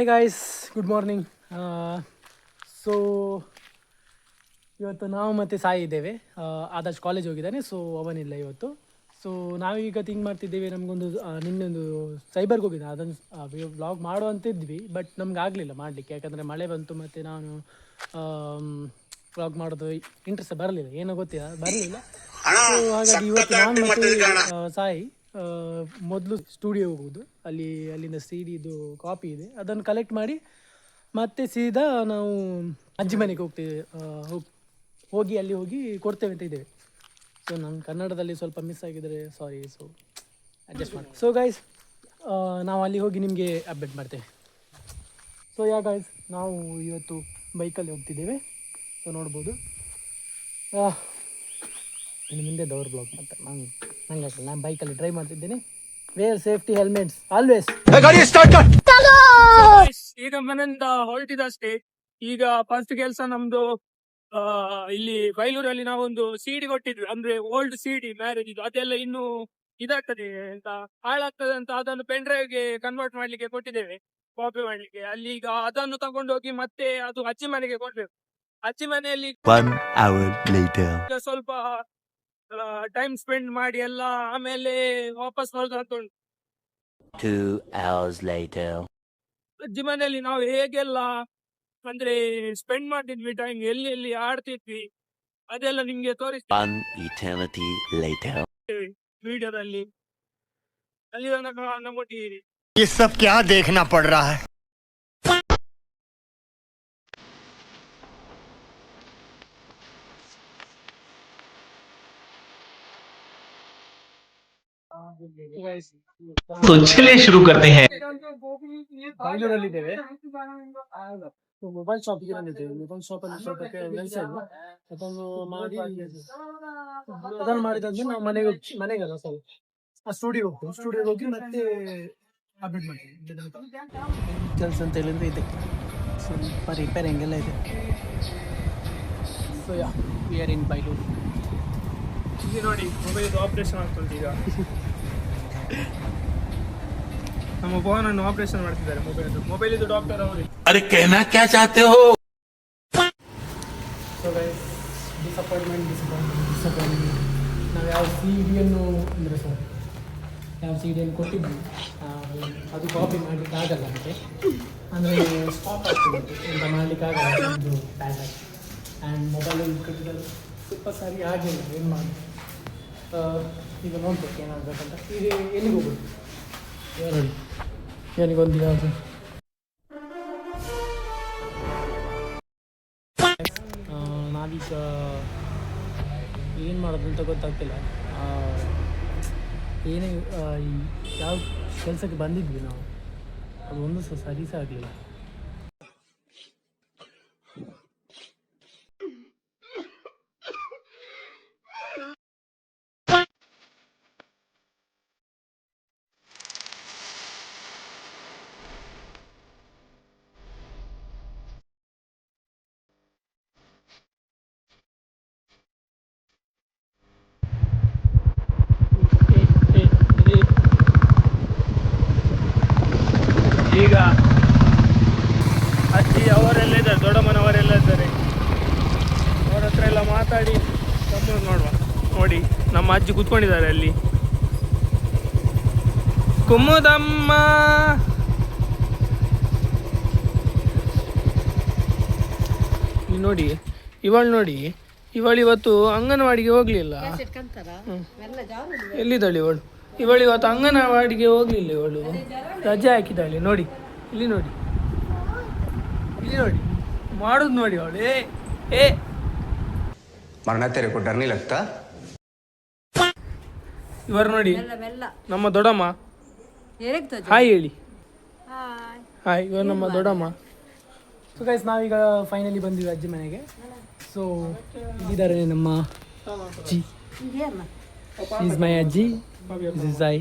ಹೇ guys, good morning. So ಇವತ್ತು ನಾವು ಮತ್ತು ಸಾಯಿ ಇದ್ದೇವೆ. ಆದರ್ಶ್ ಕಾಲೇಜ್ ಹೋಗಿದ್ದಾನೆ, ಸೊ ಅವನಿಲ್ಲ ಇವತ್ತು. ಸೊ ನಾವೀಗ ಥಿಂಕ್ ಮಾಡ್ತಿದ್ದೇವೆ, ನಮಗೊಂದು ನಿನ್ನೊಂದು ಸೈಬರ್ಗೆ ಹೋಗಿದ್ದೆ, ಅದನ್ನು ವ್ಲಾಗ್ ಮಾಡುವಂತಿದ್ವಿ. ಬಟ್ ನಮ್ಗೆ ಆಗಲಿಲ್ಲ ಮಾಡಲಿಕ್ಕೆ, ಯಾಕಂದರೆ ಮಳೆ ಬಂತು ಮತ್ತು ನಾನು ವ್ಲಾಗ್ ಮಾಡೋದು ಇಂಟ್ರೆಸ್ಟ್ ಬರಲಿಲ್ಲ, ಏನೋ ಗೊತ್ತಿಲ್ಲ, ಬರಲಿಲ್ಲ. ಸೊ ಹಾಗಾಗಿ ಇವತ್ತು ನಾನು ಮತ್ತು ಸಾಯಿ ಮೊದಲು ಸ್ಟುಡಿಯೋ ಹೋಗೋದು. ಅಲ್ಲಿಂದ CD ಕಾಪಿ ಇದೆ, ಅದನ್ನು ಕಲೆಕ್ಟ್ ಮಾಡಿ ಮತ್ತೆ ಸೀದಾ ನಾವು ಅಜ್ಜಿ ಮನೆಗೆ ಹೋಗ್ತೇವೆ. ಹೋಗಿ ಕೊಡ್ತೇವೆ ಅಂತ ಇದ್ದೇವೆ. ಸೊ ನಮ್ಮ ಕನ್ನಡದಲ್ಲಿ ಸ್ವಲ್ಪ ಮಿಸ್ ಆಗಿದರೆ ಸಾರಿ, ಸೊ ಅಡ್ಜಸ್ಟ್ ಮಾಡಿ. ಸೊ ಗೈಸ್, ನಾವು ಅಲ್ಲಿ ಹೋಗಿ ನಿಮಗೆ ಅಪ್ಡೇಟ್ ಮಾಡ್ತೇವೆ. ಸೊ ಗೈಸ್, ನಾವು ಇವತ್ತು ಬೈಕಲ್ಲಿ ಹೋಗ್ತಿದ್ದೇವೆ. ಸೊ ನೋಡ್ಬೋದು, ಇನ್ನು ಮುಂದೆ ದೌರ್ ಬ್ಲಾಗ್ ಮಾಡ್ತಾರೆ. ನಂಗೆ ಆಗಲ್ಲ, ನಾನು ಬೈಕಲ್ಲಿ ಡ್ರೈವ್ ಮಾಡ್ತಿದ್ದೇನೆ. Wear safety helmets always. ಈಗ ಮನೆಯಿಂದ ಹೊರಟಿದಷ್ಟೇ. ಈಗ ಫಸ್ಟ್ ಕೆಲಸ ನಮ್ದು ಇಲ್ಲಿ ಬೈಲೂರಲ್ಲಿ ನಾವೊಂದು CD ಕೊಟ್ಟಿದ್ವಿ, ಅಂದ್ರೆ ಓಲ್ಡ್ CD ಮ್ಯಾರೇಜ್ ಇದು, ಅದೆಲ್ಲ ಇನ್ನು ಇದಾಗ್ತದೆ ಅಂತ, ಹಾಳಾಗ್ತದೆ ಅಂತ ಅದನ್ನು ಪೆನ್ ಡ್ರೈವ್ಗೆ ಕನ್ವರ್ಟ್ ಮಾಡ್ಲಿಕ್ಕೆ ಕೊಟ್ಟಿದ್ದೇವೆ, ಕಾಪಿ ಮಾಡ್ಲಿಕ್ಕೆ. ಅಲ್ಲಿ ಈಗ ಅದನ್ನು ತಗೊಂಡೋಗಿ ಮತ್ತೆ ಅದು ಅಜ್ಜಿ ಮನೆಗೆ ಕೊಡ್ಬೇಕು. ಅಜ್ಜಿ ಮನೆಯಲ್ಲಿ ಸ್ವಲ್ಪ ಟೈಮ್ ಸ್ಪೆಂಡ್ ಮಾಡಿ ಎಲ್ಲ ಆಮೇಲೆ ವಾಪಸ್ ಬರೋದು ಅಂತ ಉಂಟು. 2 hours later. ಅಜ್ಜಿ ಮನೆಯಲ್ಲಿ ನಾವು ಹೇಗೆಲ್ಲ ಅಂದ್ರೆ ಸ್ಪೆಂಡ್ ಮಾಡ್ತಿದ್ವಿ ಟೈಮ್, ಎಲ್ಲಿ ಆಡ್ತಿದ್ವಿ, ಅದೆಲ್ಲ ನಿಮ್ಗೆ One eternity later. ವಿಡಿಯೋದಲ್ಲಿ. ಅಲ್ಲಿ ತನಕ ನಮ್ಮೊಟ್ಟಿಗೆ ये सब क्या देखना पड़ रहा है. तो चलिए शुरू करते हैं. ಬೆಂಗಳೂರಲ್ಲಿದ್ದೇವೆ. ಮೊಬೈಲ್ ಶಾಪಿಗೆ ಬಂದಿದ್ದೇವೆ. ಮೊಬೈಲ್ ಶಾಪಲ್ಲಿ ಸ್ವಲ್ಪ ಕೆಲಸ ಇದೆ, ಅದನ್ನು ಮಾಡಿದಂದ್ರೆ ನಾವು ಮನೆಗಲ್ಲ, ಸರ್ ಆ ಸ್ಟುಡಿಯೋಗೆ ಹೋಗಿ ಮತ್ತೆ ಅಪ್ಡೇಟ್ ಮಾಡ್ತೀವಿ. ಕೆಲಸ ಅಂತ ಹೇಳಿದ್ರೆ ಇದೆ, ಸ್ವಲ್ಪ ರಿಪೇರಿಂಗ್ ಎಲ್ಲ ಇದೆ. ಸೊ ವಿ ಆರ್ ಇನ್ ಬೈಲೂರು. ಇಲ್ಲಿ ನೋಡಿ, ಮೊಬೈಲ್ ಆಪರೇಷನ್ ಆಗ್ತದೆ ಈಗ. ನಮ್ಮ ಫೋನ್ ಅನ್ನು ಆಪರೇಷನ್ ಮಾಡ್ತಿದ್ದಾರೆ. ಮೊಬೈಲ್ ಇದು ಡಾಕ್ಟರ್ ಅವರು. अरे कहना क्या चाहते हो? So guys, disappointment. ನಾವು ಯಾವ CD-ಯನ್ನು ಅಂದರೆ ಯಾವ CD-ಯನ್ನು ಕೊಟ್ಟಿದ್ವಿ ಅದು ಕಾಪಿ ಮಾಡಲಿಕ್ಕೆ ಆಗಲ್ಲ ಅಂತೆ, ಅಂದರೆ ಸ್ಟಾಪ್ ಆಗ್ತದೆ, ಎಂತ ಮಾಡಲಿಕ್ಕೆ ಆಗಲ್ಲ ಒಂದು ಪ್ಯಾನ್ ಆಗಿ. ಆ್ಯಂಡ್ ಮೊಬೈಲಲ್ಲಿ ಕಟ್ಟಿದಲ್ಲಿ ಸ್ವಲ್ಪ ಸರಿ ಆಗಿಲ್ಲ, ಏನು ಮಾಡಿ ಈಗ ನೋಡ್ಬೇಕು ಏನಾಗಬೇಕಂತ. ಈಗ ಎಲ್ಲಿಗೆ ಹೋಗ್ಬೇಕು ನೋಡಿ, ಏನಿಗೊಂದು ಯಾವುದು ನಾವೀಗ ಏನು ಮಾಡೋದು ಅಂತ ಗೊತ್ತಾಗ್ತಿಲ್ಲ. ಏನೇ ಯಾವ ಕೆಲಸಕ್ಕೆ ಬಂದಿದ್ವಿ ನಾವು, ಅದು ಒಂದು ಸರಿ ಸಹ ಆಗಲಿಲ್ಲ. ಈಗ ಅಜ್ಜಿ ಅವರೆಲ್ಲ ಇದ್ದಾರೆ, ದೊಡ್ಡಮ್ಮನವರೆಲ್ಲ ಇದ್ದಾರೆ. ಅವರ ಹತ್ರ ಎಲ್ಲ ಮಾತಾಡಿ ಗಮ್ಮತ್ತು ನೋಡುವ. ನೋಡಿ, ನಮ್ಮ ಅಜ್ಜಿ ಕೂತ್ಕೊಂಡಿದ್ದಾರೆ ಅಲ್ಲಿ. ಕುಮ್ಮುದಮ್ಮ, ನೋಡಿ ಇವಳು ಇವತ್ತು ಅಂಗನವಾಡಿಗೆ ಹೋಗ್ಲಿಲ್ಲ. ಎಲ್ಲಿದ್ದಾಳೆ ಇವಳು ಇವತ್ತು ಅಂಗನವಾಡಿಗೆ ಹೋಗ್ಲಿಲ್ಲ. ಇವಳು ರಜೆ ಹಾಕಿದ್ದಾಳೆ. ನೋಡಿ ಇಲ್ಲಿ ನೋಡಿ ಮಾಡುದು ನೋಡಿ ಅವಳು. ಏ मरना तेरे को डर नहीं लगता. ಇವರು ನೋಡಿ ನಮ್ಮ ದೊಡ್ಡಮ್ಮ. ಹಾಯ್ ಹೇಳಿ. ಹಾಯ್, ಇವರು ನಮ್ಮ ದೊಡ್ಡಮ್ಮ. ಸೊ ಗೈಸ್, ನಾವೀಗ ಫೈನಲಿ ಬಂದಿವಿ ಅಜ್ಜಿ ಮನೆಗೆ. ಸೊ ಇಲ್ಲಿದ್ದಾರೆ ನಮ್ಮ ಅಜ್ಜಿ. ಈಸ್ ಮೈ ಅಜ್ಜಿ, ದಿಸ್ ಇಸ್ ಐ.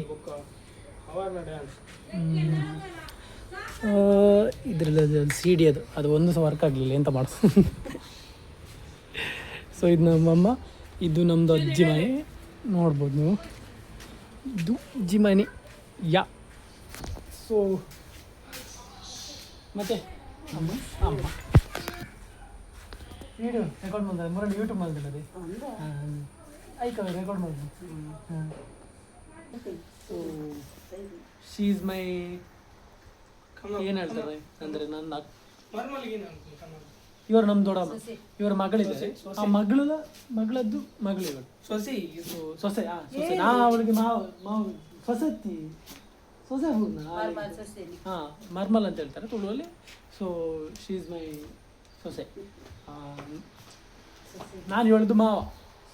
ಇದರಲ್ಲಿ CD ಅದು ಒಂದು ಸಹ ವರ್ಕ್ ಆಗಲಿಲ್ಲ, ಎಂತ ಮಾಡೋದು. ಸೊ ಇದು ನಮ್ಮಮ್ಮ, ಇದು ನಮ್ಮದು ಅಜ್ಜಿ ಮನೆ. ನೋಡ್ಬೋದು ನೀವು, ಇದು ಅಜ್ಜಿ ಮನೆ. ಸೊ ಮತ್ತೆ ಅಮ್ಮ ಅಮ್ಮ ವಿಡಿಯೋ ರೆಕಾರ್ಡ್ ಮಾಡಿದೆ ಮೂರನ್ನು ಯೂಟ್ಯೂಬ್ ಮಾಡಿದೆ ಅದೇ ಆಯ್ತು ರೆಕಾರ್ಡ್ ಮಾಡಿದೆ ಶೀ ಈಸ್ ಮೈ ಏನು ಹೇಳ್ತಾರೆ ಅಂದರೆ ನನ್ನ ಇವರು ನಮ್ಮ ದೊಡ್ಡಮ್ಮ ಇವರ ಮಗಳಿದ್ದಾರೆ ಆ ಮಗಳದ್ದು ಮಗಳಿಗಳು ಸೊಸೆ ಸೊಸೆ ನಾ ಅವಳಿಗೆ ಸೊಸೆತ್ತಿ ಸೊಸೆ ಹಾಂ ಮರ್ಮಲ್ ಅಂತ ಹೇಳ್ತಾರೆ ತುಳುವಲ್ಲಿ. ಸೊ ಶೀ ಈಸ್ ಮೈ ಸೊಸೆ, ನಾನು ಹೇಳಿದ್ದು ಮಾವ.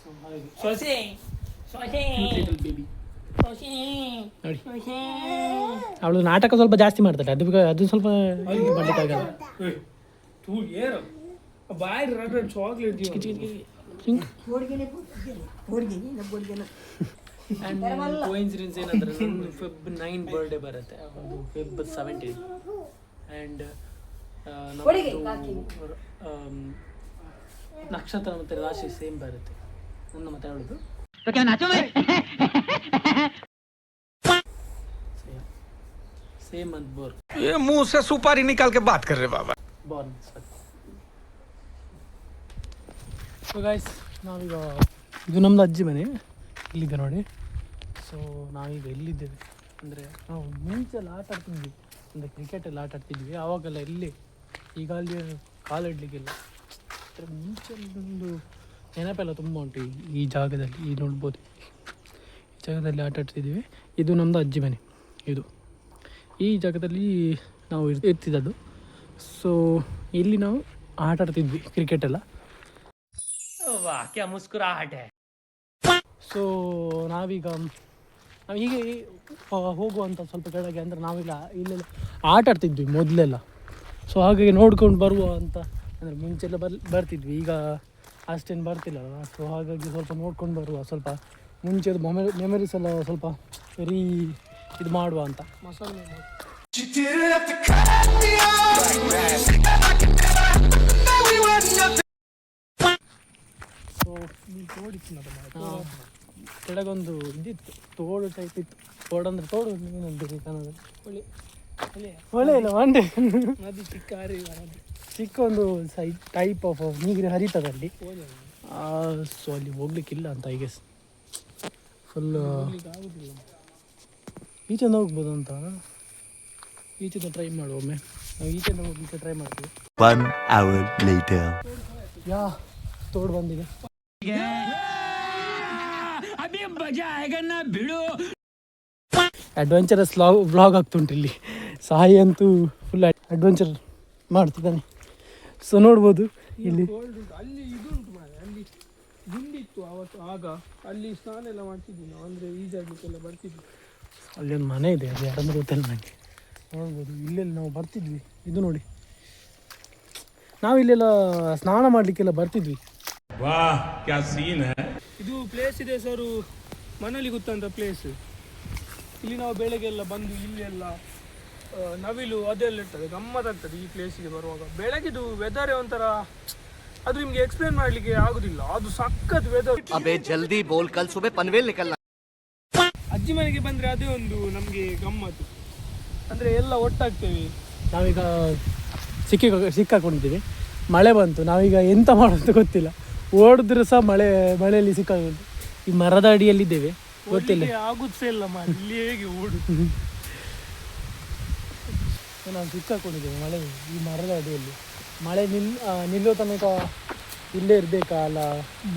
ಸೊ ಹಾಗೆ ಸೊಸೆ ಬೇಬಿ ನೋಡಿ, ಅವಳು ನಾಟಕ ಸ್ವಲ್ಪ ಜಾಸ್ತಿ ಮಾಡ್ತಾಳೆ, ಅದು ಸ್ವಲ್ಪ ಮಾಡ್ಲಿಕ್ಕಾಗಲ್ಲ. ಬಾಯ್ ಚಾಕ್ಲೇಟ್ ಆ್ಯಂಡ್ ಕೋಇನ್ಸಿಡೆನ್ಸ್ ಏನಂದ್ರೆ ನನ್ನ ಫೆಬ್ 9 ಬರ್ಡೇ ಬರುತ್ತೆ, ಅದು ಫೆಬ್ 17. ಆ್ಯಂಡ್ ನಕ್ಷತ್ರ ಮತ್ತು ರಾಶಿ ಸೇಮ್ ಬರುತ್ತೆ ನನ್ನ ಮತ್ತೆ ಹೇಳೋದು. ಸೇಮ್ ಅಂತ ಬೋರ್ मुंह से सुपारी निकाल के बात कर रहे बाबा. ಬಾರ್ನ್. ಸೊ ಗೈಸ್, ನಾವೀಗ ಇದು ನಮ್ಮದು ಅಜ್ಜಿ ಮನೆ ಇಲ್ಲಿದೆ ನೋಡಿ. ಸೊ ನಾವೀಗ ಎಲ್ಲಿದ್ದೇವೆ ಅಂದರೆ ನಾವು ಮುಂಚೆಲ್ಲ ಆಟ ಆಡ್ತಿದ್ವಿ, ಅಂದರೆ ಕ್ರಿಕೆಟೆಲ್ಲ ಆಟ ಆಡ್ತಿದ್ವಿ ಆವಾಗೆಲ್ಲ ಇಲ್ಲಿ. ಈಗ ಅಲ್ಲಿ ಕಾಲಿಡ್ಲಿಕ್ಕಿಲ್ಲ. ಮುಂಚೆ ಒಂದು ನೆನಪೆಲ್ಲ ತುಂಬ ಉಂಟು ಈ ಜಾಗದಲ್ಲಿ. ಈ ನೋಡ್ಬೋದು, ಈ ಜಾಗದಲ್ಲಿ ಆಟ ಆಡ್ತಿದ್ವಿ. ಇದು ನಮ್ಮದು ಅಜ್ಜಿ ಮನೆ. ಇದು ಈ ಜಾಗದಲ್ಲಿ ನಾವು ಇರ್ತಿದ್ದದ್ದು. ಸೊ ಇಲ್ಲಿ ನಾವು ಆಟ ಆಡ್ತಿದ್ವಿ ಕ್ರಿಕೆಟೆಲ್ಲ. ಸೊ ನಾವೀಗ ನಾವು ಹೀಗೆ ಹೋಗುವಂಥ ಸ್ವಲ್ಪ ಕೆಳಗೆ, ಅಂದರೆ ನಾವೀಗ ಇಲ್ಲೆಲ್ಲ ಆಟ ಆಡ್ತಿದ್ವಿ ಮೊದಲೆಲ್ಲ. ಸೊ ಹಾಗಾಗಿ ನೋಡ್ಕೊಂಡು ಬರುವ ಅಂತ, ಅಂದರೆ ಮುಂಚೆಲ್ಲ ಬರ್ತಿದ್ವಿ, ಈಗ ಅಷ್ಟೇನು ಬರ್ತಿಲ್ಲಲ್ಲ. ಸೊ ಹಾಗಾಗಿ ಸ್ವಲ್ಪ ನೋಡ್ಕೊಂಡು ಬರುವ, ಸ್ವಲ್ಪ ಮುಂಚೆದು ಮೆಮರೀಸ್ ಎಲ್ಲ ಸ್ವಲ್ಪ ಇದು ಮಾಡುವ ಅಂತ. ಸೊ ಕೆಳಗೊಂದು ಇದಿತ್ತು, ತೋಡು ಟೈಪ್ ಇತ್ತು. ತೋಡು ಅಂದರೆ ತೋಡು ಏನಂತೀರಿ ಕನ್ನಡ? ಹೊಳೆ ಇಲ್ಲ, ಮಂಡೆ. ಅದು ಚಿಕ್ಕ ಒಂದು ಟೈಪ್ ಆಫ್ ನೀರು ಹರಿತದಲ್ಲಿ. ಸೊ ಅಲ್ಲಿ ಹೋಗ್ಲಿಕ್ಕಿಲ್ಲ ಅಂತ ಈಗ ಫುಲ್ ಈಚೆಂದ ಹೋಗ್ಬೋದು ಅಂತ. ಈಚೆಂದ ಟ್ರೈ ಮಾಡುವ ಒಮ್ಮೆ. ನಾವು ಈಚೆಂದ ಹೋಗ್ಲಿಕ್ಕೆ ಟ್ರೈ ಮಾಡ್ತೀವಿ. 1 hour later. ತೋಡು ಬಂದಿದೆ. ಅಡ್ವೆಂಚರಸ್ ವ್ಲಾಗ್ ಆಗ್ತುಂಟು ಇಲ್ಲಿ. ಸಾಯಿ ಅಂತೂ ಫುಲ್ ಅಡ್ವೆಂಚರ್ ಮಾಡ್ತಿದ್ದಾನೆ. ಸೊ ನೋಡ್ಬೋದು ಇಲ್ಲಿ ಅಲ್ಲಿ ಇದುಂಟು ಮಾರೆ, ಅಲ್ಲಿ ಗುಂಡಿತ್ತು ಅವತ್ತು. ಆಗ ಅಲ್ಲಿ ಸ್ನಾನ ಎಲ್ಲ ಮಾಡ್ತಿದ್ವಿ ನಾವು, ಅಂದರೆ ಈಜಾಡ್ಲಿಕ್ಕೆಲ್ಲ ಬರ್ತಿದ್ವಿ. ಅಲ್ಲಿ ಒಂದು ಮನೆ ಇದೆ, ಅದು ಯಾರಂದ್ರೆ ಗೊತ್ತಿಲ್ಲ ನನಗೆ. ನೋಡ್ಬೋದು ಇಲ್ಲೆಲ್ಲ ನಾವು ಬರ್ತಿದ್ವಿ. ಇದು ನೋಡಿ, ನಾವು ಇಲ್ಲೆಲ್ಲ ಸ್ನಾನ ಮಾಡಲಿಕ್ಕೆಲ್ಲ ಬರ್ತಿದ್ವಿ. वाह क्या सीन है. ಇದು ಪ್ಲೇಸ್ ಇದೆ ಸರ್, ಮನಲಿ ಗೊತ್ತಂತ ಪ್ಲೇಸ್. ಇಲ್ಲಿ ನಾವು ಬೆಳಗ್ಗೆಲ್ಲ ಬಂದು ಇಲ್ಲೆಲ್ಲ ನವಿಲು ಅದೆಲ್ಲ ಇರ್ತದೆ, ಗಮ್ಮತ್ತಾಗ್ತದೆ ಈ ಪ್ಲೇಸಿಗೆ ಬರುವಾಗ. ಬೆಳಗಿದು ವೆದರೇ ಒಂಥರ, ಅದು ನಿಮ್ಗೆ ಎಕ್ಸ್ಪ್ಲೇನ್ ಮಾಡ್ಲಿಕ್ಕೆ ಆಗುದಿಲ್ಲ, ಅದು ಸಖತ್ ವೆದರ್. ಅಬೇ ಜಲ್ದಿ ಬೋಲ್, ಕಲ್ ಸುಬೆ ಪನ್ವೇಲ್ ನಿಕಲ್ನಾ. ಅಜ್ಜಿ ಮನೆಗೆ ಬಂದ್ರೆ ಅದೇ ಒಂದು ನಮ್ಗೆ ಗಮ್ಮತ್ತು, ಅಂದ್ರೆ ಎಲ್ಲ ಒಟ್ಟಾಗ್ತೇವೆ. ನಾವೀಗ ಸಿಕ್ಕಾಕೊಂಡಿದ್ದೀವಿ. ಮಳೆ ಬಂತು, ನಾವೀಗ ಎಂತ ಮಾಡೋದು ಗೊತ್ತಿಲ್ಲ. ಓಡಿದ್ರೆ ಸಹ ಮಳೆಯಲ್ಲಿ ಸಿಕ್ಕಾಕೊಂಡು ಈ ಮರದ ಅಡಿಯಲ್ಲಿದ್ದೇವೆ, ಗೊತ್ತಿಲ್ಲ ಆಗುತ್ತೇ ಇಲ್ಲ ಮಾಡಿ ಇಲ್ಲಿ ಹೇಗೆ ಓಡು. ನಾವು ಸಿಕ್ಕಾಕೊಂಡಿದ್ದೇವೆ ಮಳೆ, ಈ ಮರದ ಅಡಿಯಲ್ಲಿ. ಮಳೆ ನಿಲ್ಲೋ ತನಕ ಇಲ್ಲೇ ಇರಬೇಕಾ ಅಲ್ಲ.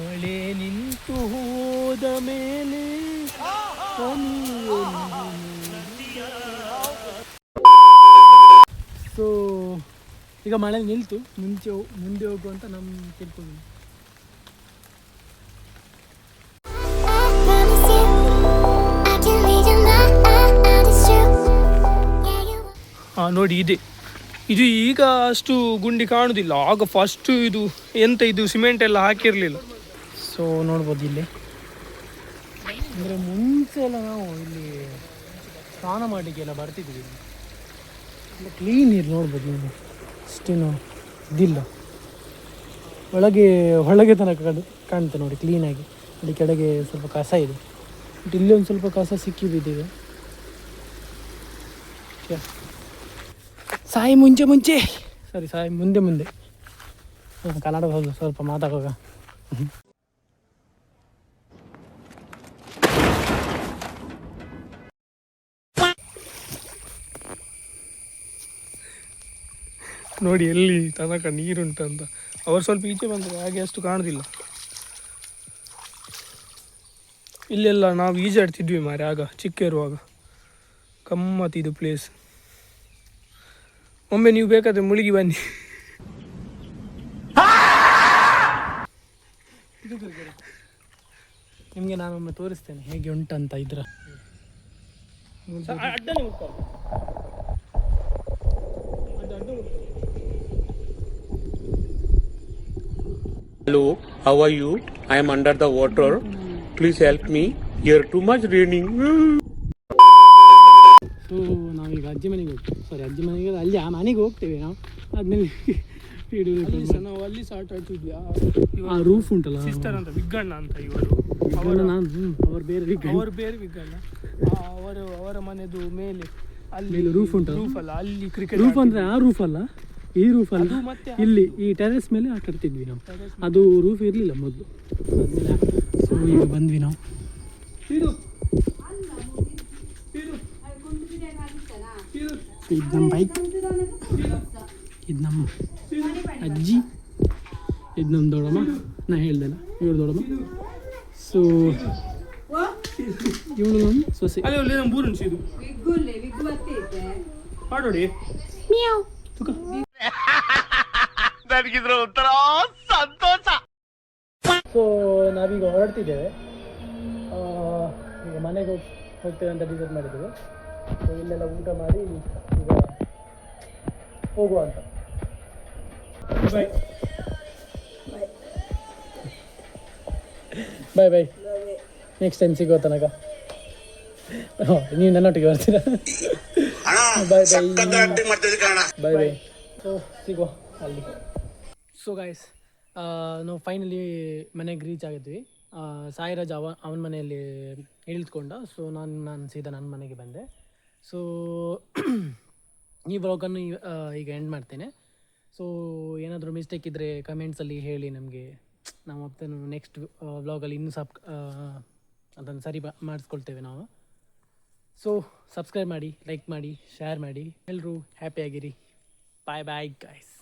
ಮಳೆ ನಿಂತು ಹೋದ ಮೇಲೆ ಸೊ ಈಗ ಮಳೆ ನಿಲ್ತು, ಮುಂದೆ ಹೋಗುವಂತ ನಮ್ಮ ತಿಳ್ಕೊಂಡು. ನೋಡಿ ಇದು ಈಗ ಅಷ್ಟು ಗುಂಡಿ ಕಾಣುದಿಲ್ಲ, ಆಗ ಫಸ್ಟ್ ಇದು ಎಂತ ಇದು ಸಿಮೆಂಟ್ ಎಲ್ಲ ಹಾಕಿರ್ಲಿಲ್ಲ. ಸೊ ನೋಡ್ಬೋದು ಇಲ್ಲಿ, ಅಂದರೆ ಮುಂಚೆ ಎಲ್ಲ ನಾವು ಇಲ್ಲಿ ಸ್ನಾನ ಮಾಡಲಿಕ್ಕೆಲ್ಲ ಬರ್ತಿದ್ವಿ. ಇಲ್ಲ ಕ್ಲೀನ್ ನೀರು ನೋಡ್ಬೋದು ನೀವು, ಅಷ್ಟೇನು ಇದಿಲ್ಲ. ಒಳಗೆ ತನಕ ಕಾಣುತ್ತೆ ನೋಡಿ ಕ್ಲೀನಾಗಿ. ಅಲ್ಲಿ ಕೆಳಗೆ ಸ್ವಲ್ಪ ಕಸ ಇದೆ, ಬಟ್ ಇಲ್ಲಿ ಒಂದು ಸ್ವಲ್ಪ ಕಸ ಸಿಕ್ಕಿ ಬಿದ್ದಿದೆ. ಸಾಯಿ ಮುಂಚೆ ಸರಿ ಸಾಯಿ ಮುಂದೆ ಕನ್ನಡ ಸ್ವಲ್ಪ ಮಾತಾಡುವಾಗ ನೋಡಿ ಎಲ್ಲಿ ತನಕ ನೀರುಂಟಂತ. ಅವರು ಸ್ವಲ್ಪ ಈಚೆ ಬಂದರೆ ಹಾಗೆ ಅಷ್ಟು ಕಾಣುದಿಲ್ಲ. ಇಲ್ಲೆಲ್ಲ ನಾವು ಈಜಾಡ್ತಿದ್ವಿ ಮಾರೆ ಆಗ ಚಿಕ್ಕ ಇರುವಾಗ. ಗಮ್ಮತ್ತಿದು ಪ್ಲೇಸ್. ಒಮ್ಮೆ ನೀವು ಬೇಕಾದ್ರೆ ಮುಳುಗಿ ಬನ್ನಿ. ನಿಮಗೆ ನಾನೊಮ್ಮೆ ತೋರಿಸ್ತೇನೆ ಹೇಗೆ ಉಂಟಂತ ಇದ್ರ ಅಡ್ಡನೆ ಹೋಗ್ತಾರೆ. Hello, how are you? I am under the water. Please help me. Here too much raining. So ನಾವೀಗ ಅಜ್ಜಿ ಮನೆಗೆ ಹೋಗ್ತೀವಿ. ಅಜ್ಜಿ ಮನೆಗೆ ಅಲ್ಲಿ ಆ ಮನೆಗೆ ಹೋಗ್ತೇವೆ ನಾವು. ಆದ್ಮೇಲೆ ನಾವು ಅಲ್ಲಿ ಸ್ಟಾರ್ಟ್ ಆಡ್ತಿದ್ವಿ. ಆ ರೂಫ್ ಉಂಟಲ್ಲ ಸಿಸ್ಟರ್ ಅಂತ ವಿಗ್ಗಣ್ಣ ಅಂತ ಇವರು. ಅವರು ಬೇರೆ ವಿಗ್ಗಣ್ಣ. ಅವರ ಮನೆದು ಮೇಲೆ ಅಲ್ಲಿ ಮೇಲೆ ರೂಫ್ ಉಂಟು. ರೂಫ್ ಅಲ್ಲ, ಅಲ್ಲಿ ಕ್ರಿಕೆಟ್ ರೂಫ್ ಅಂದ್ರೆ ಆ ರೂಫ್ ಅಲ್ಲ, ಈ ರೂಫ್ ಅಲ್ಲ, ಮತ್ತೆ ಇಲ್ಲಿ ಈ ಟೆರೆಸ್ ಮೇಲೆ ಆಟ ಆಡ್ತಿದ್ವಿ ನಾವು. ಅದು ರೂಫ್ ಇರಲಿಲ್ಲ ಮೊದಲು. ಸೊ ಈಗ ಬಂದ್ವಿ ನಾವು. ಇದು ನಮ್ಮ ಬೈಕ್, ಇದು ನಮ್ಮ ಅಜ್ಜಿ, ಇದು ನಮ್ಮ ದೊಡ್ಡಮ್ಮ. ನಾ ಹೇಳ್ದಲ್ಲ ಇವ್ರು ದೊಡ್ಡಮ್ಮ. ಸೊ ಇವಳು ನಮ್ಮ ಸೊಸೆ. ಅಲ್ಲಿ ನಮ್ಮ ಬೂರುಂಚಿ ಇದು ಪಾಡೋಡಿ. ನನಗಿದ್ರ ಒಂಥರ ಸಂತೋಷ. ಸೊ ನಾವೀಗ ಹೊರಡ್ತಿದ್ದೇವೆ. ಈಗ ಮನೆಗೆ ಹೋಗ್ತೇವೆ ಅಂತ ಡಿಸೈಡ್ ಮಾಡಿದ್ದೇವೆ. ಸೊ ಇಲ್ಲೆಲ್ಲ ಊಟ ಮಾಡಿ ಈಗ ಹೋಗುವ ಅಂತ. ಬಾಯ್ ಬಾಯ್ ಬಾಯ್. ನೆಕ್ಸ್ಟ್ ಟೈಮ್ ಸಿಗೋ ತನಕ ನೀವು ನನ್ನೊಟ್ಟಿಗೆ ಬರ್ತೀರಾ? ಬಾಯ್ ಬಾಯ್ ಬಾಯ್. ಸೊ ಸಿಗುವ ಅಲ್ಲಿ. ಸೊ ಗಾಯ್ಸ್, ನಾವು ಫೈನಲಿ ಮನೆಗೆ ರೀಚ್ ಆಗಿದ್ವಿ. ಸಾಯಿರಾಜ್ ಅವನ ಮನೆಯಲ್ಲಿ ಇಳಿದುಕೊಂಡ. ಸೊ ನಾನು ಸೀದಾ ನನ್ನ ಮನೆಗೆ ಬಂದೆ. ಸೊ ಈ ವ್ಲಾಗನ್ನು ಈಗ ಎಂಡ್ ಮಾಡ್ತೇನೆ. ಸೊ ಏನಾದರೂ ಮಿಸ್ಟೇಕ್ ಇದ್ದರೆ ಕಮೆಂಟ್ಸಲ್ಲಿ ಹೇಳಿ ನಮಗೆ. ನಾವು ಮತ್ತೆ ನೆಕ್ಸ್ಟ್ ವ್ಲಾಗಲ್ಲಿ ಇನ್ನೂ ಅದನ್ನು ಸರಿ ಮಾಡಿಸ್ಕೊಳ್ತೇವೆ ನಾವು. ಸೊ ಸಬ್ಸ್ಕ್ರೈಬ್ ಮಾಡಿ, ಲೈಕ್ ಮಾಡಿ, ಶೇರ್ ಮಾಡಿ. ಎಲ್ಲರೂ ಹ್ಯಾಪಿಯಾಗಿರಿ. ಬಾಯ್ ಬಾಯ್ ಗಾಯ್ಸ್.